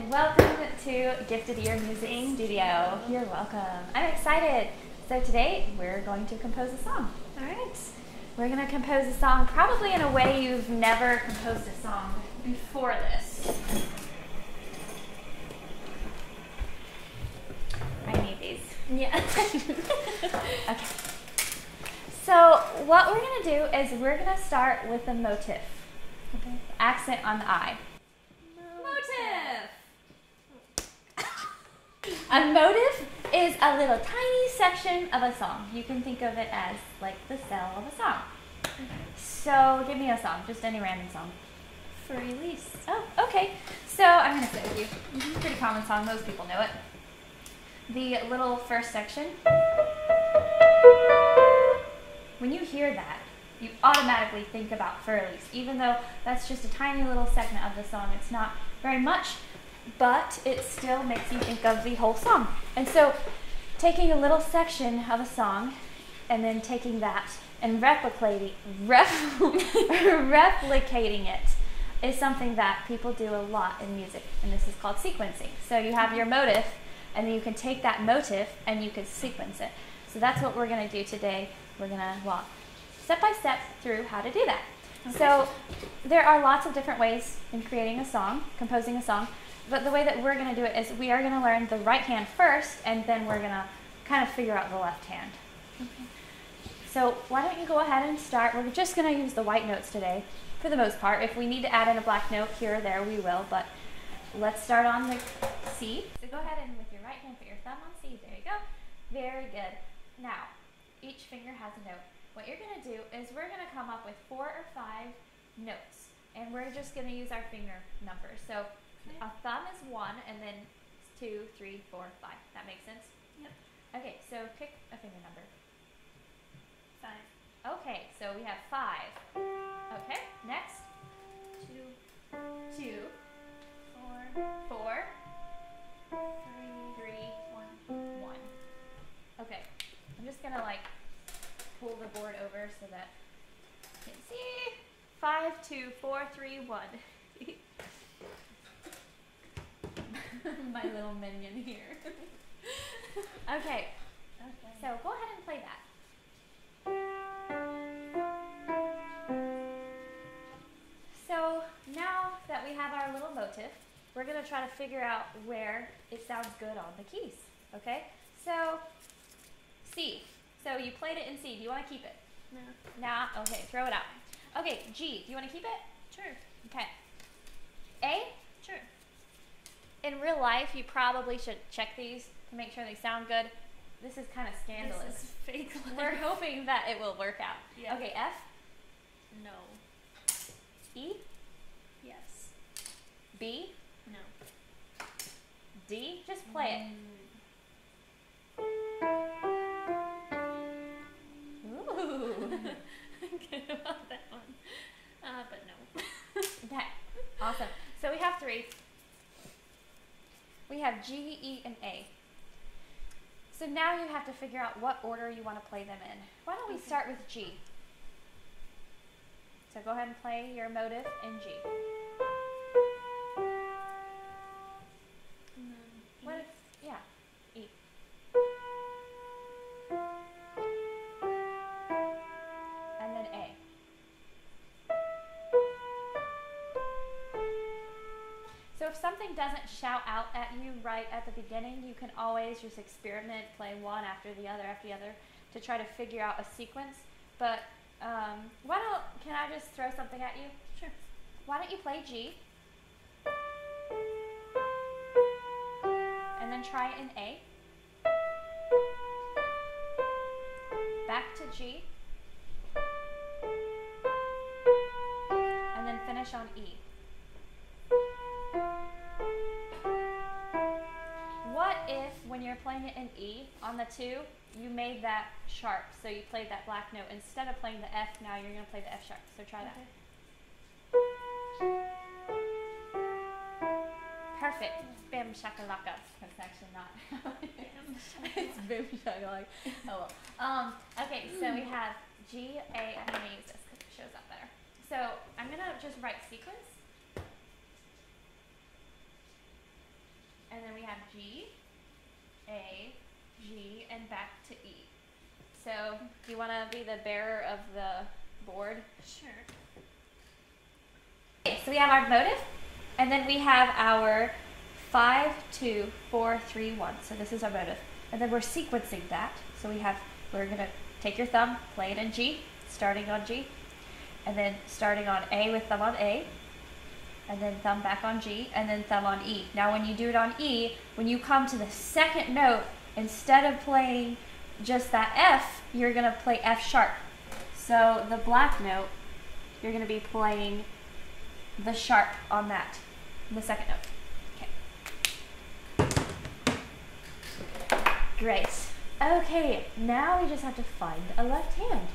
Welcome to Gifted Ear Music Studio. You're welcome. I'm excited. So today we're going to compose a song. All right. We're going to compose a song probably in a way you've never composed a song before this. I need these. Yeah. Okay. So what we're going to do is we're going to start with a motif. Okay. Accent on the I. Motif. A motif is a little tiny section of a song. You can think of it as like the cell of a song. So give me a song, just any random song. For Release. Oh, okay. So I'm going to sit with you. Pretty common song, most people know it. The little first section. When you hear that, you automatically think for Release, even though that's just a tiny little segment of the song. It's not very much, but it still makes you think of the whole song. And so taking a little section of a song and then taking that and replicating it is something that people do a lot in music, and this is called sequencing. So you have your motif, and then you can take that motif and you can sequence it. So that's what we're going to do today. We're going to walk step by step through how to do that. Okay. So there are lots of different ways in creating a song, composing a song, but the way that we're going to do it is we are going to learn the right hand first, and then we're going to kind of figure out the left hand. Okay. So why don't you go ahead and start. We're just going to use the white notes today for the most part. If we need to add in a black note here or there, we will, but let's start on the C. So go ahead and with your right hand put your thumb on C. There you go. Very good. Now, each finger has a note. What you're going to do is we're going to come up with 4 or 5 notes, and we're just going to use our finger numbers. So a thumb is 1, and then 2, 3, 4, 5. That makes sense? Yep. Okay, so pick a finger number. 5. Okay, so we have 5. Okay, next. 2, 4, 3, 1. Okay, I'm just going to pull the board over so that you can see. 5, 2, 4, 3, 1. My little minion here. Okay, so go ahead and play that. So now that we have our little motif, we're going to try to figure out where it sounds good on the keys. Okay, so C. So you played it in C. Do you want to keep it? No. Nah? Okay, throw it out. Okay, G. Do you want to keep it? Sure. Okay. A? Sure. In real life, you probably should check these to make sure they sound good. This is kind of scandalous. This is fake life. We're hoping that it will work out. Yeah. Okay, F? No. E? Yes. B? No. D? Just play it. Ooh. I'm good about that one. But no. Okay, awesome. So we have 3. We have G, E, and A. So now you have to figure out what order you want to play them in. Why don't we start with G? So go ahead and play your motif in G. And then E. What if, yeah, E. And then A. So if something doesn't shout out at you right at the beginning, you can always just experiment, play one after the other to try to figure out a sequence. But can I just throw something at you? Sure. Why don't you play G? And then try it in A. Back to G. And then finish on E. What if, when you're playing it in E, on the 2, you made that sharp, so you played that black note. Instead of playing the F, now you're going to play the F sharp. So try that. Perfect. Bam shakalaka. That's actually not. It's boom shakalaka. Oh well. Okay, so we have G, A. I'm going to use this because it shows up better. So I'm going to just write sequence. G, A, G, and back to E. So, do you want to be the bearer of the board? Sure. Okay, so we have our motive, and then we have our 5, 2, 4, 3, 1. So this is our motive. And then we're sequencing that. So we're going to take your thumb, play it in G, starting on G, and then starting on A with thumb on A, and then thumb back on G, and then thumb on E. Now when you do it on E, when you come to the second note, instead of playing just that F, you're going to play F sharp. So the black note, you're going to be playing the sharp on that, the second note. Okay. Great. Okay, now we just have to find a left hand.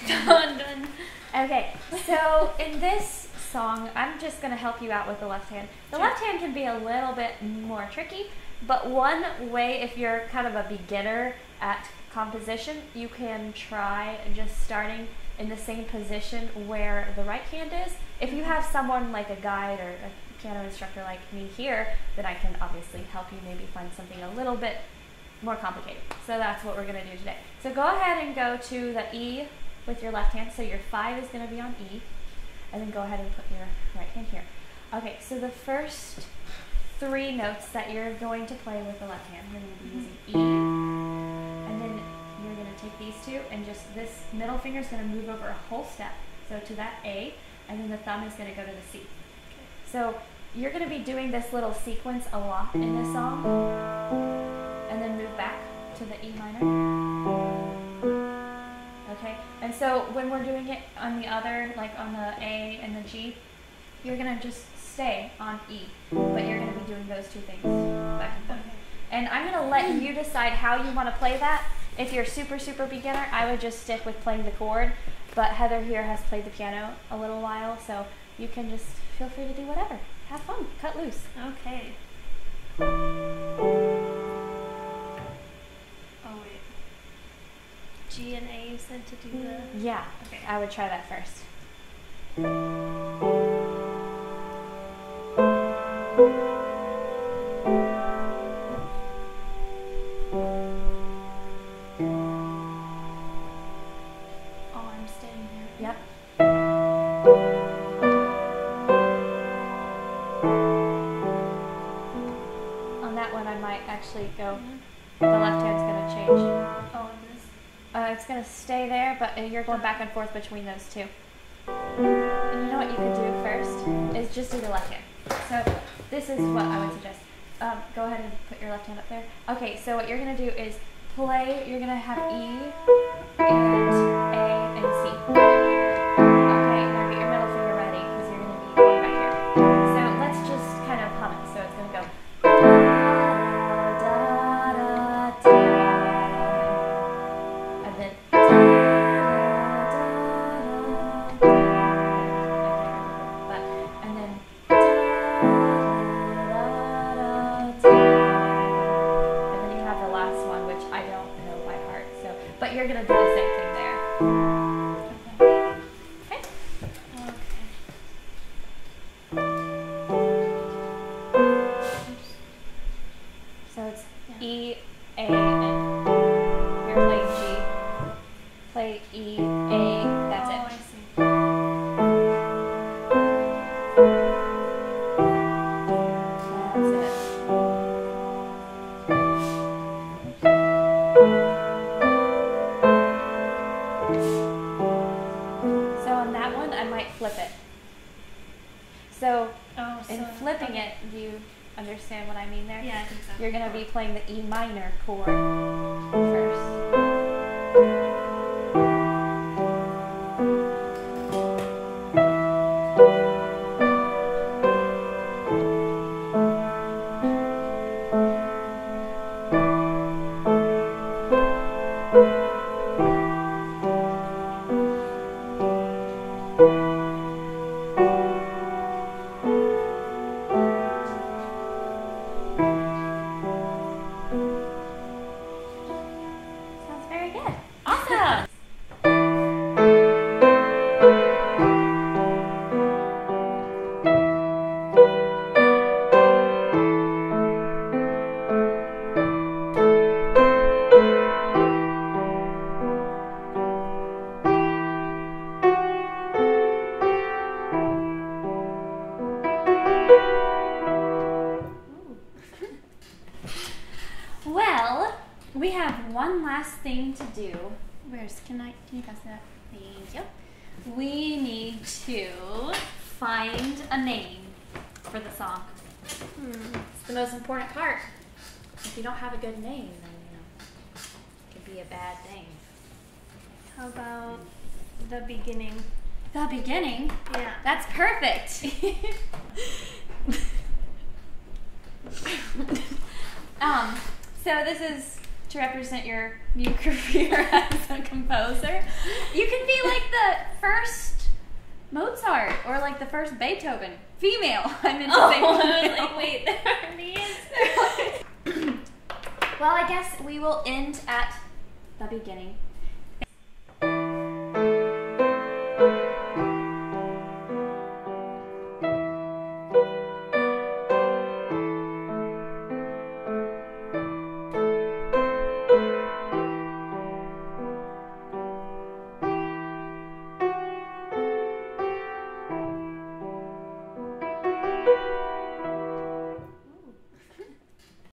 Done. Okay, so in this song, I'm just going to help you out with the left hand. The left hand can be a little bit more tricky, but one way, if you're kind of a beginner at composition, you can try just starting in the same position where the right hand is. If you have someone like a guide or a piano instructor like me here, then I can obviously help you maybe find something a little bit more complicated. So that's what we're going to do today. So go ahead and go to the E with your left hand. So your 5 is going to be on E, and then go ahead and put your right hand here. Okay, so the first 3 notes that you're going to play with the left hand, you're going to be using E, and then you're going to take these 2, and just this middle finger is going to move over a whole step, so to that A, and then the thumb is going to go to the C. So you're going to be doing this little sequence a lot in this song, and then move back to the E minor. Okay, and so when we're doing it on the other, like on the A and the G, you're going to just stay on E, but you're going to be doing those 2 things back and forth. And I'm going to let you decide how you want to play that. If you're super beginner, I would just stick with playing the chord, but Heather here has played the piano a little while, so you can just feel free to do whatever. Have fun, cut loose. Okay. Oh wait. G and A, you said to do the... Yeah, Okay. I would try that first. Oh, I'm staying here. Yep. On that one, I might actually go, the left hand's going to change. Oh, and this. It's going to stay there, but you're going back and forth between those 2. And you know what you could do first is just do the left hand. So this is what I would suggest. Go ahead and put your left hand up there. Okay, so what you're going to do is play, you're going to have E and A and C. Okay, now get your middle finger ready because you're going to be going back here. So let's just kind of hum it. So it's going to go da, da, da, da, and then da, da, da, da. And then da, da, da, da. And then you have the last one, which I don't know by heart. So, but you're gonna do the same thing there. Okay. So it's E, A, and you're playing G. Play E, A. That's I it. see. That's it. So on that one, I might flip it. So Oh, so... in flipping okay. it, do you understand what I mean there? Yeah, I think so. You're going to be playing the E minor chord first. one last thing to do. Can you pass that? Thank you. We need to find a name for the song. It's the most important part. If you don't have a good name, then it could be a bad thing. How about the beginning? The beginning? Yeah. That's perfect. So this is to represent your new career as a composer. You can be like the first Mozart or like the first Beethoven. Female. I meant to say female. I was like, wait, there already is. Well, I guess we will end at the beginning.